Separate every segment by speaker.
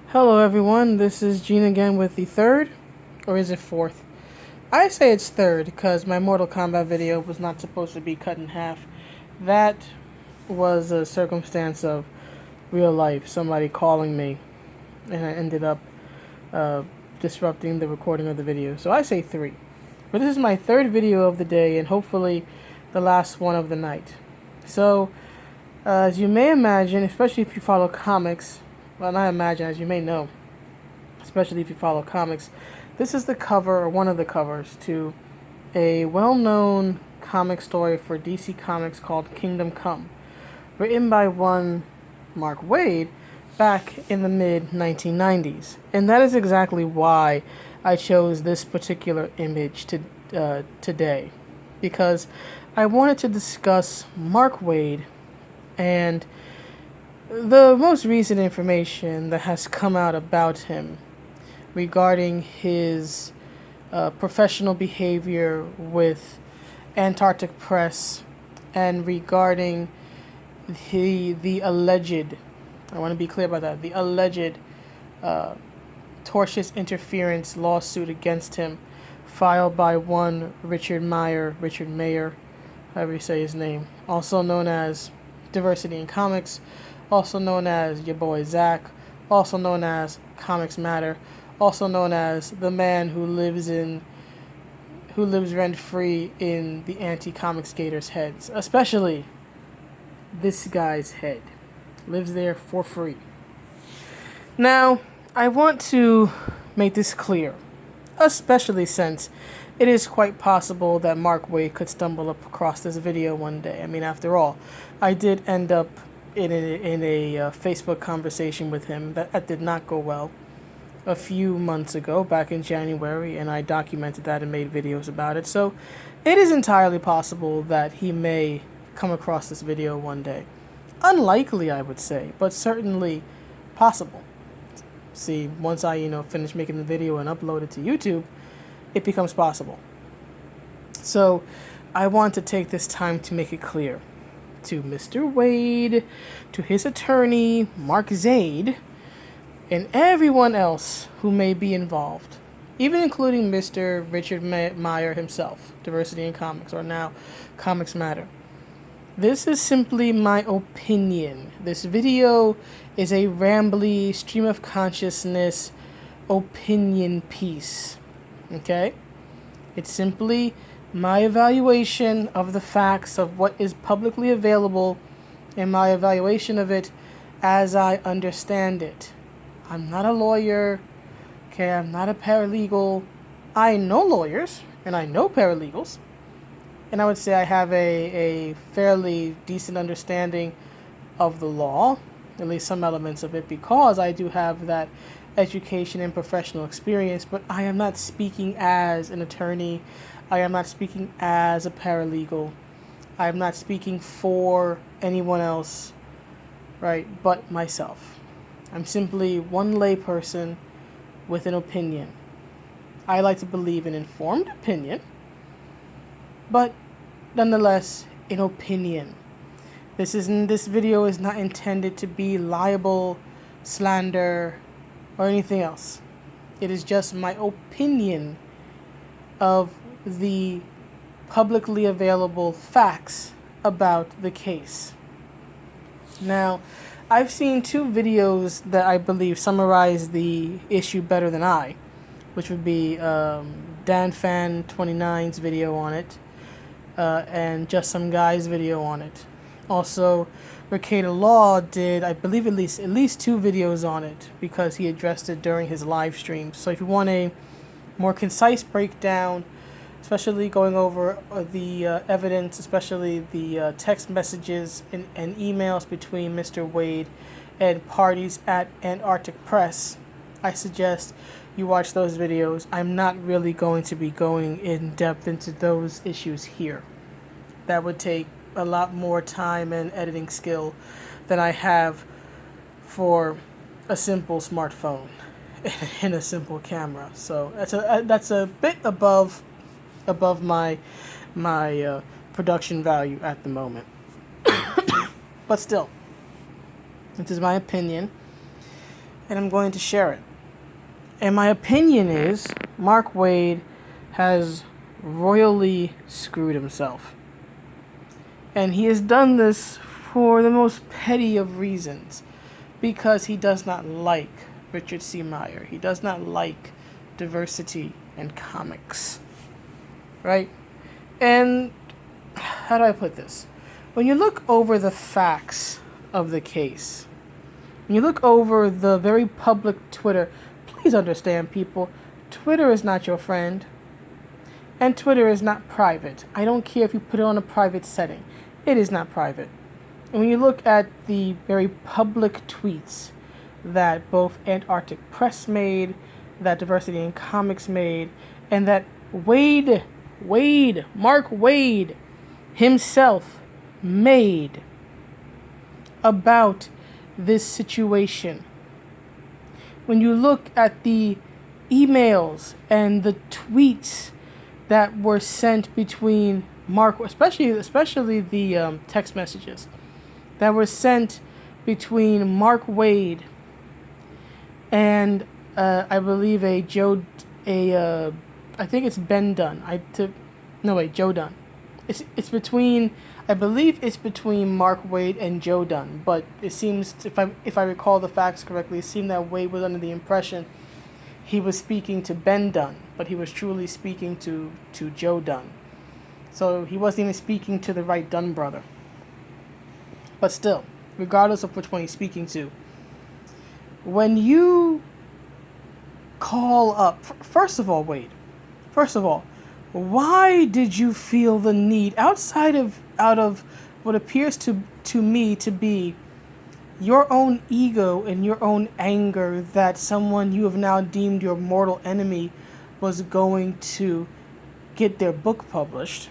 Speaker 1: Hello everyone, this is Gene again with the third, or is it fourth? I say it's third because my Mortal Kombat video was not supposed to be cut in half. That was a circumstance of real life, somebody calling me, and I ended up disrupting the recording of the video. So I say three. But this is my third video of the day and hopefully the last one of the night. So, as you may imagine, especially if you follow comics, well, not imagine, as you may know, especially if you follow comics, this is the cover, or one of the covers, to a well-known comic story for DC Comics called Kingdom Come, written by one Mark Waid back in the mid-1990s. And that is exactly why I chose this particular image today, because I wanted to discuss Mark Waid and the most recent information that has come out about him regarding his professional behavior with Antarctic Press and regarding the alleged, I want to be clear about that, the alleged Tortious interference lawsuit against him filed by one Richard Meyer, however you say his name, also known as Diversity in Comics, also known as your boy Zach, also known as Comics Matter, also known as the man who lives rent-free in the anti-comics gators' heads, especially this guy's head. Lives there for free. Now, I want to make this clear, especially since it is quite possible that Mark Waid could stumble across this video one day. I mean, after all, I did end up in a Facebook conversation with him that did not go well a few months ago, back in January, and I documented that and made videos about it. So it is entirely possible that he may come across this video one day. Unlikely, I would say, but certainly possible. See, once I, finish making the video and upload it to YouTube, it becomes possible. So I want to take this time to make it clear to Mr. Waid, to his attorney, Mark Waid, and everyone else who may be involved, even including Mr. Richard Meyer himself, Diversity in Comics, or now Comics Matter. This is simply my opinion. This video is a rambly, stream of consciousness opinion piece. Okay? It's simply my evaluation of the facts of what is publicly available and my evaluation of it as I understand it. I'm not a lawyer, okay? I'm not a paralegal. I know lawyers and I know paralegals, and I would say I have a fairly decent understanding of the law, at least some elements of it, because I do have that education and professional experience, but I am not speaking as an attorney. I am not speaking as a paralegal. I am not speaking for anyone else, right, but myself. I'm simply one layperson with an opinion. I like to believe in informed opinion, but nonetheless, an opinion. This video is not intended to be libel, slander, or anything else. It is just my opinion of the publicly available facts about the case. Now, I've seen two videos that I believe summarize the issue better than I, which would be DanFan29's video on it, and Just Some Guy's video on it. Also, Ricada Law did, I believe, at least two videos on it because he addressed it during his live stream. So if you want a more concise breakdown, especially going over the evidence, especially the text messages and emails between Mr. Waid and parties at Antarctic Press, I suggest you watch those videos. I'm not really going to be going in depth into those issues here. That would take a lot more time and editing skill than I have for a simple smartphone and a simple camera. So that's a bit above my production value at the moment. But still, this is my opinion. and I'm going to share it. And my opinion is Mark Waid has royally screwed himself. And he has done this for the most petty of reasons. Because he does not like Richard C. Meyer. He does not like diversity in comics. Right? And how do I put this? When you look over the facts of the case, when you look over the very public Twitter, please understand, people, Twitter is not your friend. And Twitter is not private. I don't care if you put it on a private setting. It is not private. And when you look at the very public tweets that both Antarctic Press made, that Diversity in Comics made, and that Mark Waid himself made about this situation, when you look at the emails and the tweets that were sent between Mark, especially the text messages that were sent between Mark Waid and I believe I think it's Ben Dunn. Joe Dunn. It's between, I believe it's between Mark Waid and Joe Dunn, but it seems, if I recall the facts correctly, it seemed that Waid was under the impression he was speaking to Ben Dunn, but he was truly speaking to Joe Dunn. So he wasn't even speaking to the right Dunn brother. But still, regardless of which one he's speaking to, when you call up, first of all, why did you feel the need, out of what appears to me to be your own ego and your own anger that someone you have now deemed your mortal enemy was going to get their book published?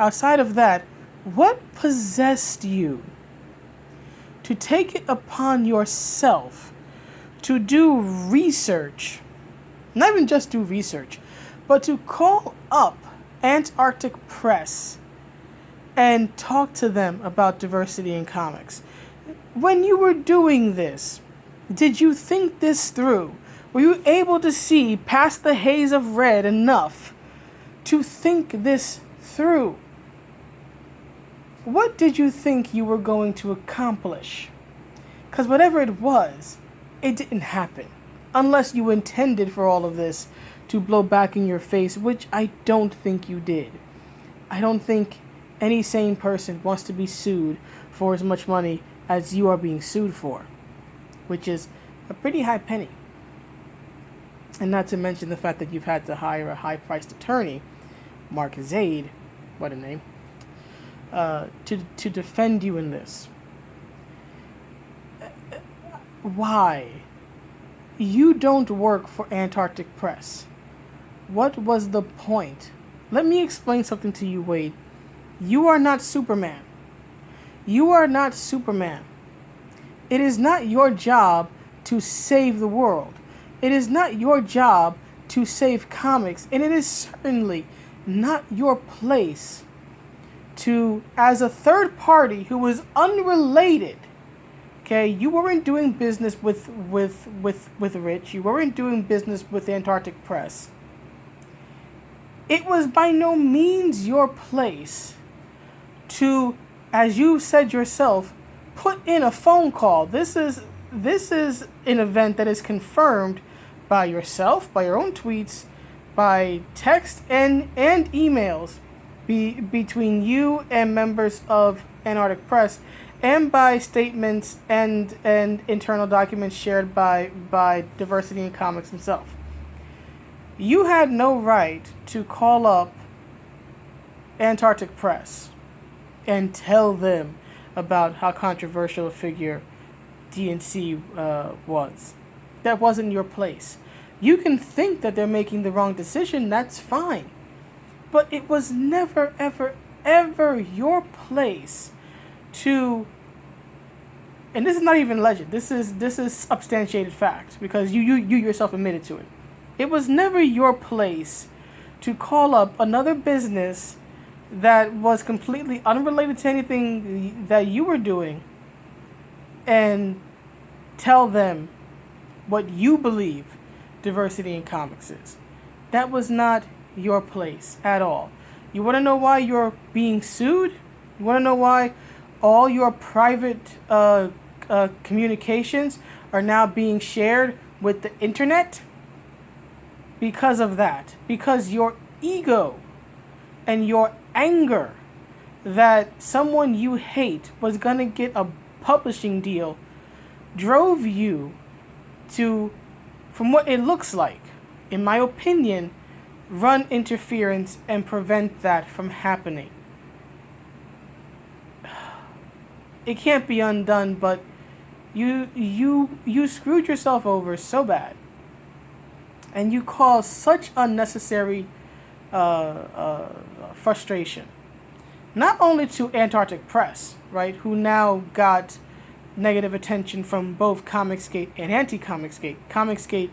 Speaker 1: Outside of that, what possessed you to take it upon yourself to do research, not even just do research, but to call up Antarctic Press and talk to them about diversity in comics? When you were doing this, did you think this through? Were you able to see past the haze of red enough to think this through? What did you think you were going to accomplish? Because whatever it was, it didn't happen. Unless you intended for all of this to blow back in your face, which I don't think you did. I don't think any sane person wants to be sued for as much money as you are being sued for, which is a pretty high penny. And not to mention the fact that you've had to hire a high-priced attorney, Mark Waid, what a name, to defend you in this. Why? You don't work for Antarctic Press. What was the point? Let me explain something to you, Waid. You are not Superman. You are not Superman. It is not your job to save the world. It is not your job to save comics. And it is certainly not your place to, as a third party who is unrelated, okay, you weren't doing business with Rich. You weren't doing business with Antarctic Press. It was by no means your place to, as you said yourself, put in a phone call. This is an event that is confirmed by yourself, by your own tweets, by text and emails between you and members of Antarctic Press, and by statements and internal documents shared by Diversity in Comics himself. You had no right to call up Antarctic Press and tell them about how controversial a figure DNC was. That wasn't your place. You can think that they're making the wrong decision, that's fine. But it was never, ever, ever your place to, and this is not even legend, this is substantiated fact, because you yourself admitted to it. It was never your place to call up another business that was completely unrelated to anything that you were doing and tell them what you believe diversity in comics is. That was not your place at all. You want to know why you're being sued? You want to know why all your private communications are now being shared with the internet? Because of that. Because your ego and your anger that someone you hate was going to get a publishing deal drove you to, from what it looks like, in my opinion, run interference and prevent that from happening. It can't be undone, but you screwed yourself over so bad, and you caused such unnecessary frustration, not only to Antarctic Press, right, who now got negative attention from both Comicsgate and Anti-Comicsgate. Anti-Comicsgate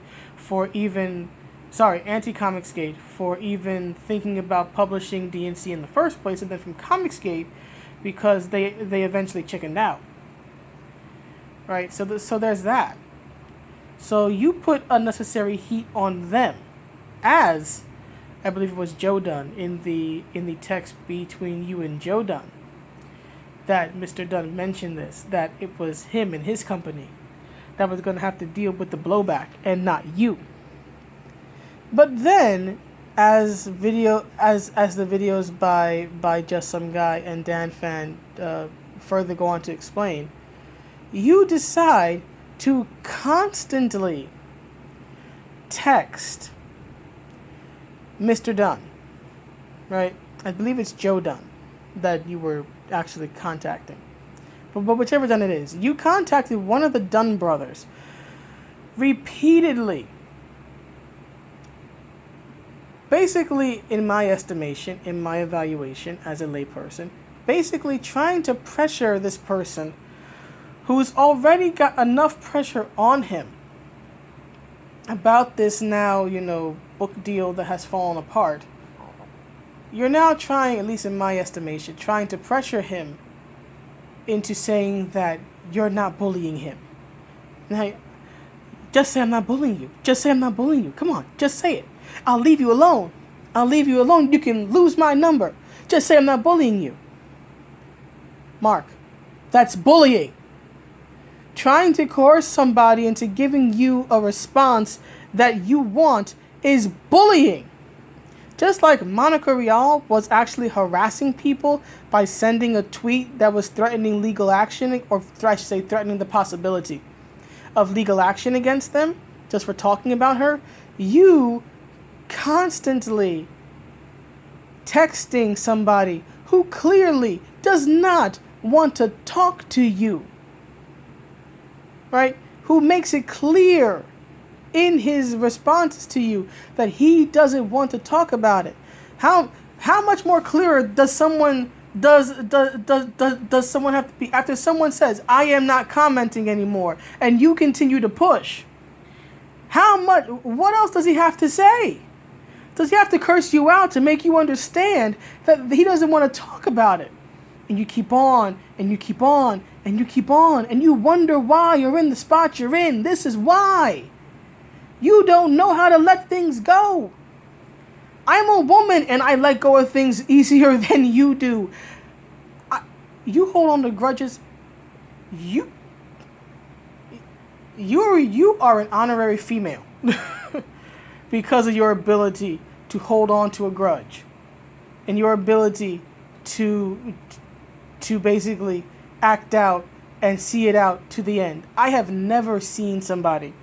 Speaker 1: for even thinking about publishing DNC in the first place, and then from Comicsgate because they eventually chickened out. Right? So there's that. So you put unnecessary heat on them, as I believe it was Joe Dunn in the text between you and Joe Dunn, that Mr. Dunn mentioned this, that it was him and his company that was going to have to deal with the blowback and not you. But then, as the videos by Just Some Guy and Dan Fan further go on to explain, you decide to constantly text Mr. Dunn, right? I believe it's Joe Dunn that you were actually contacting. But whichever Dunn it is, you contacted one of the Dunn brothers repeatedly. Basically, in my estimation, in my evaluation as a layperson, basically trying to pressure this person who's already got enough pressure on him about this now, book deal that has fallen apart. You're now trying, at least in my estimation, trying to pressure him into saying that you're not bullying him. Now, just say I'm not bullying you. Just say I'm not bullying you. Come on, just say it. I'll leave you alone. I'll leave you alone. You can lose my number. Just say I'm not bullying you. Mark, that's bullying. Trying to coerce somebody into giving you a response that you want is bullying. Just like Monica Rial was actually harassing people by sending a tweet that was threatening legal action, or I should say threatening the possibility of legal action against them, just for talking about her, you constantly texting somebody who clearly does not want to talk to you, right? Who makes it clear in his responses to you that he doesn't want to talk about it. How much more clearer does someone have to be after someone says, I am not commenting anymore, and you continue to push? What else does he have to say? Does he have to curse you out to make you understand that he doesn't want to talk about it? And you keep on, and you keep on, and you keep on, and you wonder why you're in the spot you're in. This is why. You don't know how to let things go. I'm a woman, and I let go of things easier than you do. You hold on to grudges. You are an honorary female because of your ability to hold on to a grudge and your ability to basically act out and see it out to the end. I have never seen somebody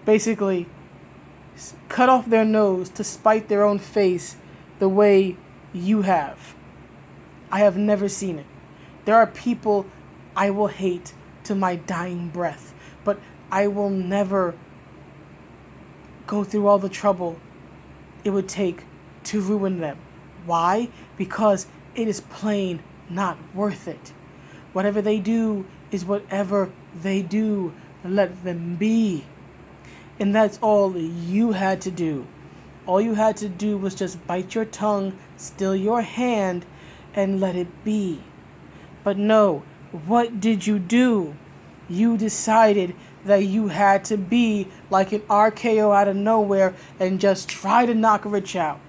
Speaker 1: basically cut off their nose to spite their own face the way you have. I have never seen it. There are people I will hate to my dying breath, but I will never go through all the trouble it would take to ruin them. Why? Because it is plain not worth it. Whatever they do is whatever they do. Let them be. And that's all you had to do. All you had to do was just bite your tongue, still your hand, and let it be. But no, what did you do? You decided that you had to be like an RKO out of nowhere and just try to knock Rich out.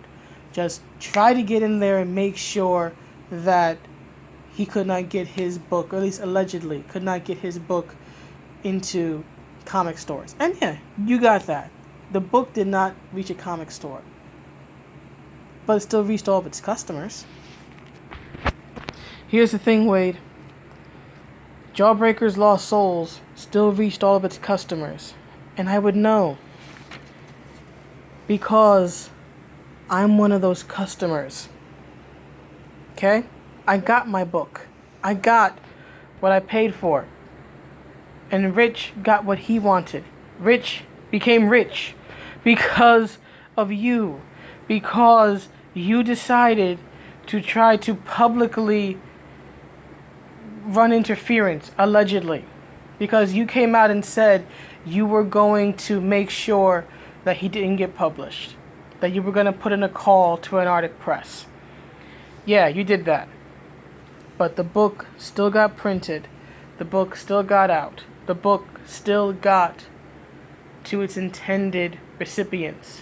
Speaker 1: Just try to get in there and make sure that he could not get his book, or at least allegedly could not get his book into comic stores. And yeah, you got that. The book did not reach a comic store, but it still reached all of its customers. Here's the thing, Waid. Jawbreaker's Lost Souls still reached all of its customers. And I would know. Because I'm one of those customers. Okay? I got my book. I got what I paid for. And Rich got what he wanted. Rich became rich because of you. Because you decided to try to publicly run interference, allegedly. Because you came out and said you were going to make sure that he didn't get published. That you were going to put in a call to Antartic Press. Yeah, you did that. But the book still got printed. The book still got out. The book still got to its intended recipients.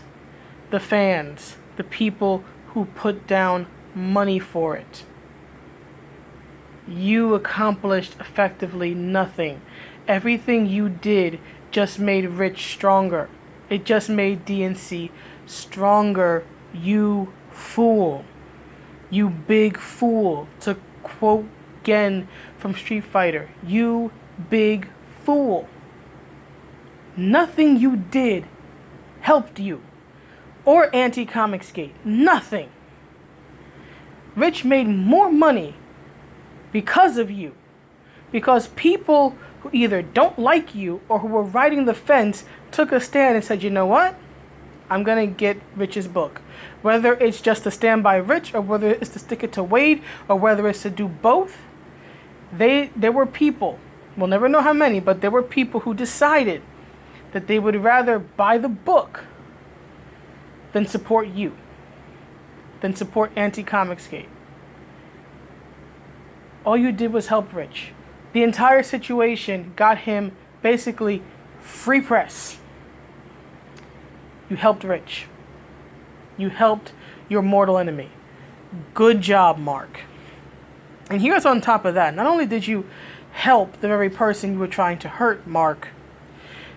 Speaker 1: The fans. The people who put down money for it. You accomplished effectively nothing. Everything you did just made Rich stronger. It just made DNC stronger. You fool. You big fool. To quote again from Street Fighter. You big fool. Nothing you did helped you. Or Anti-Comicsgate. Nothing. Rich made more money because of you. Because people who either don't like you or who were riding the fence took a stand and said, you know what? I'm going to get Rich's book. Whether it's just to stand by Rich or whether it's to stick it to Waid or whether it's to do both. There were people, we'll never know how many, but there were people who decided that they would rather buy the book than support you. Than support Anti-Comicsgate. All you did was help Rich. The entire situation got him basically free press. You helped Rich. You helped your mortal enemy. Good job, Mark. And here's on top of that. Not only did you help the very person you were trying to hurt, Mark,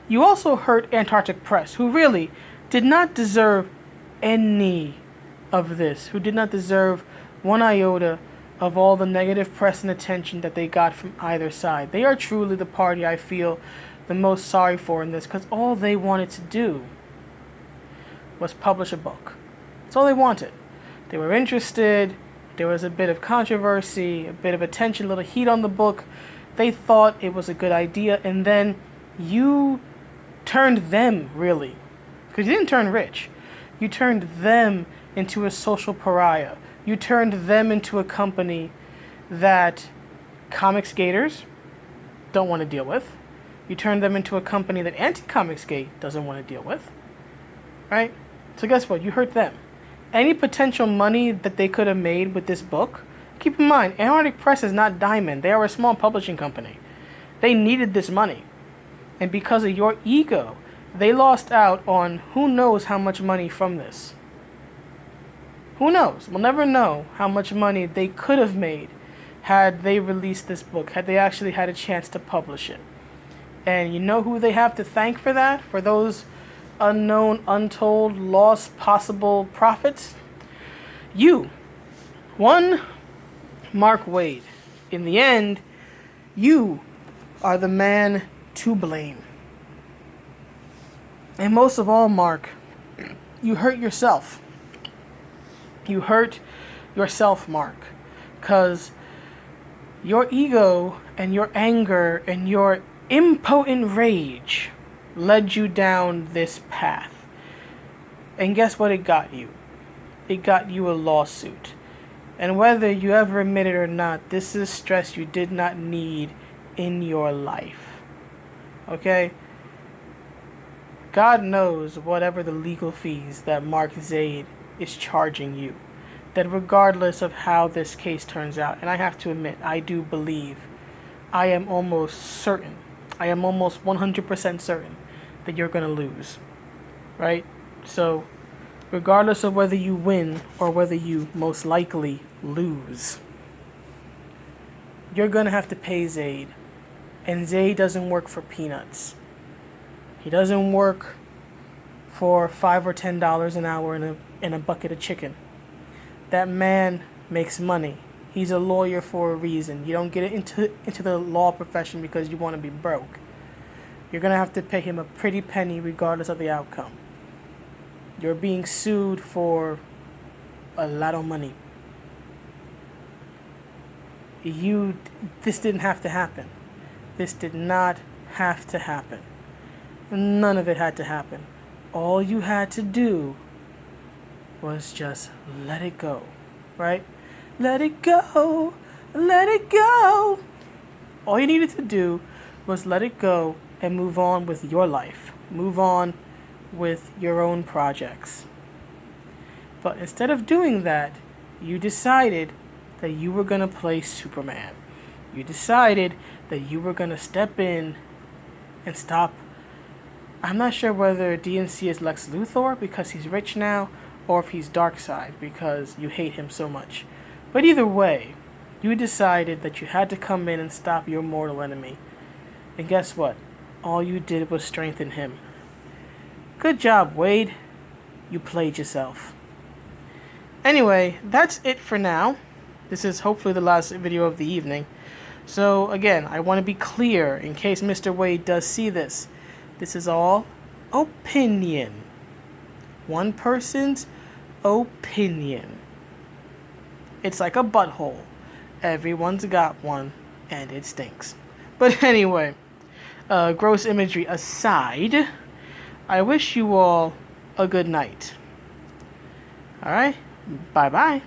Speaker 1: you also hurt Antarctic Press, who really did not deserve any of this, who did not deserve one iota of all the negative press and attention that they got from either side. They are truly the party I feel the most sorry for in this, because all they wanted to do was publish a book. That's all they wanted. They were interested. There was a bit of controversy, a bit of attention, a little heat on the book. They thought it was a good idea, and then you turned them, really. Because you didn't turn Rich. You turned them into a social pariah. You turned them into a company that Comicsgaters don't want to deal with. You turned them into a company that Anti-Comicsgate doesn't want to deal with. Right? So guess what? You hurt them. Any potential money that they could have made with this book, keep in mind, Antarctic Press is not Diamond. They are a small publishing company. They needed this money. And because of your ego, they lost out on who knows how much money from this. Who knows? We'll never know how much money they could have made had they released this book, had they actually had a chance to publish it. And you know who they have to thank for that? For those unknown, untold, lost possible profits? You. One, Mark Waid. In the end, you are the man to blame. And most of all, Mark, you hurt yourself. You hurt yourself, Mark, because your ego and your anger and your impotent rage led you down this path. And guess what it got you? It got you a lawsuit. And whether you ever admit it or not, this is stress you did not need in your life. Okay? God knows whatever the legal fees that Mark Waid is charging you, that regardless of how this case turns out, and I have to admit, I do believe, I am almost certain, I am almost 100% certain that you're going to lose, right? So, regardless of whether you win or whether you most likely lose, you're going to have to pay Zaid. And Zaid doesn't work for peanuts. He doesn't work for $5 or $10 an hour in a bucket of chicken. That man makes money. He's a lawyer for a reason. You don't get into the law profession because you want to be broke. You're going to have to pay him a pretty penny regardless of the outcome. You're being sued for a lot of money. This didn't have to happen. This did not have to happen. None of it had to happen. All you had to do was just let it go, right? Let it go, let it go. All you needed to do was let it go and move on with your life. Move on with your own projects. But instead of doing that, you decided that you were going to play Superman. You decided that you were going to step in and stop. I'm not sure whether DNC is Lex Luthor because he's rich now, or if he's Darkseid because you hate him so much. But either way, you decided that you had to come in and stop your mortal enemy. And guess what? All you did was strengthen him. Good job, Waid. You played yourself. Anyway, that's it for now. This is hopefully the last video of the evening. So again, I want to be clear in case Mr. Waid does see this. This is all opinion. One person's opinion. It's like a butthole. Everyone's got one, and it stinks. But anyway, gross imagery aside, I wish you all a good night. Alright, bye-bye.